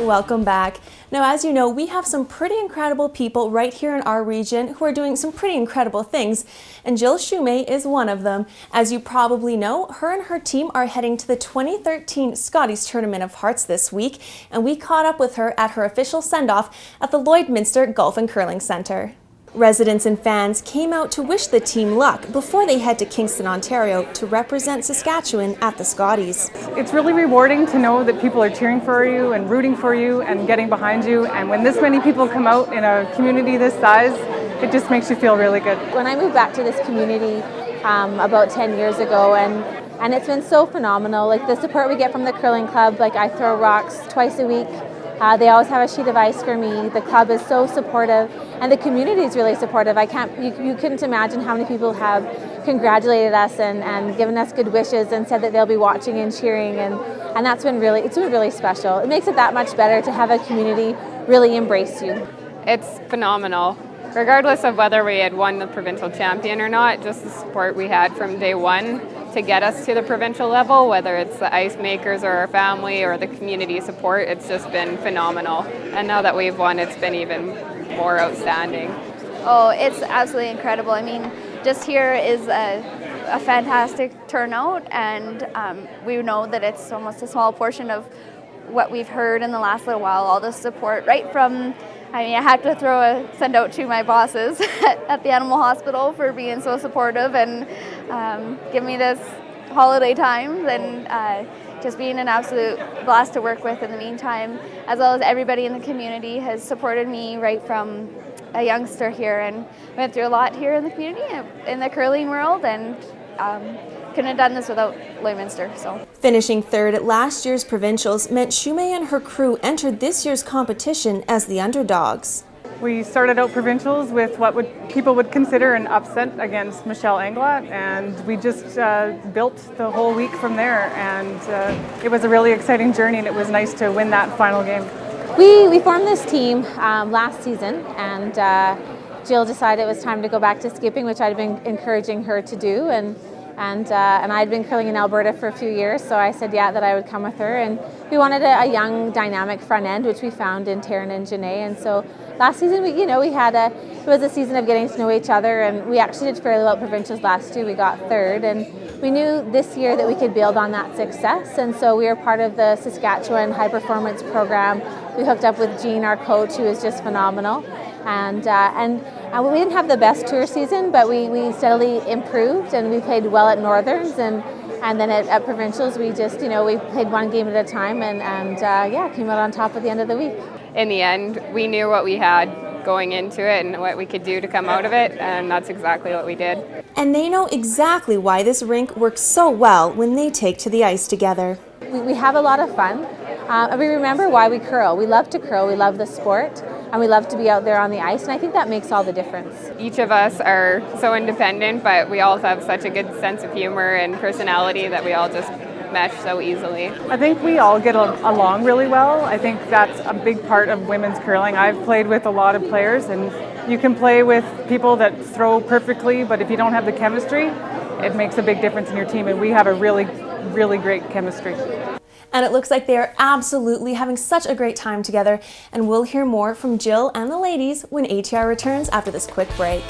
Welcome back. Now, as you know, we have some pretty incredible people right here in our region who are doing some pretty incredible things, and Jill Shumay is one of them. As you probably know, her and her team are heading to the 2013 Scotties Tournament of Hearts this week, and we caught up with her at her official send-off at the Lloydminster Golf and Curling Centre. Residents and fans came out to wish the team luck before they head to Kingston, Ontario to represent Saskatchewan at the Scotties. It's really rewarding to know that people are cheering for you and rooting for you and getting behind you, and when this many people come out in a community this size, it just makes you feel really good. When I moved back to this community about 10 years ago, and it's been so phenomenal. Like the support we get from the curling club, like I throw rocks twice a week. They always have a sheet of ice for me. The club is so supportive, and the community is really supportive. You couldn't imagine how many people have congratulated us and given us good wishes and said that they'll be watching and cheering, and it's been really special. It makes it that much better to have a community really embrace you. It's phenomenal. Regardless of whether we had won the provincial champion or not, just the support we had from day one to get us to the provincial level, whether it's the ice makers or our family or the community support, it's just been phenomenal. And now that we've won, it's been even more outstanding. Oh, it's absolutely incredible. I mean, just here is a fantastic turnout, and we know that it's almost a small portion of what we've heard in the last little while, all the support right from, I had to send out to my bosses at the animal hospital for being so supportive and give me this holiday time, and just being an absolute blast to work with in the meantime, as well as everybody in the community has supported me right from a youngster here, and went through a lot here in the community, in the curling world, and couldn't have done this without Lloydminster. So. Finishing third at last year's provincials meant Shumay and her crew entered this year's competition as the underdogs. We started out provincials with what people would consider an upset against Michelle Englot, and we just built the whole week from there, and it was a really exciting journey, and it was nice to win that final game. We formed this team last season, and Jill decided it was time to go back to skipping, which I'd been encouraging her to do, and I'd been curling in Alberta for a few years, so I said that I would come with her, and we wanted a young, dynamic front end, which we found in Taryn and Janae, and so last season it was a season of getting to know each other, and we actually did fairly well at provincials last year. We got third, and we knew this year that we could build on that success, and so we were part of the Saskatchewan High Performance Program. We hooked up with Jean, our coach, who is just phenomenal, and we didn't have the best tour season, but we steadily improved, and we played well at Northerns, and then at provincials we just we played one game at a time, and came out on top at the end of the week. In the end, we knew what we had going into it and what we could do to come out of it, and that's exactly what we did. And they know exactly why this rink works so well when they take to the ice together. We have a lot of fun. We remember why we curl. We love to curl, we love the sport, and we love to be out there on the ice, and I think that makes all the difference. Each of us are so independent, but we all have such a good sense of humor and personality that we all just mesh so easily. I think we all get along really well. I think that's a big part of women's curling. I've played with a lot of players, and you can play with people that throw perfectly, but if you don't have the chemistry, it makes a big difference in your team, and we have a really, really great chemistry. And it looks like they are absolutely having such a great time together, and we'll hear more from Jill and the ladies when ATR returns after this quick break.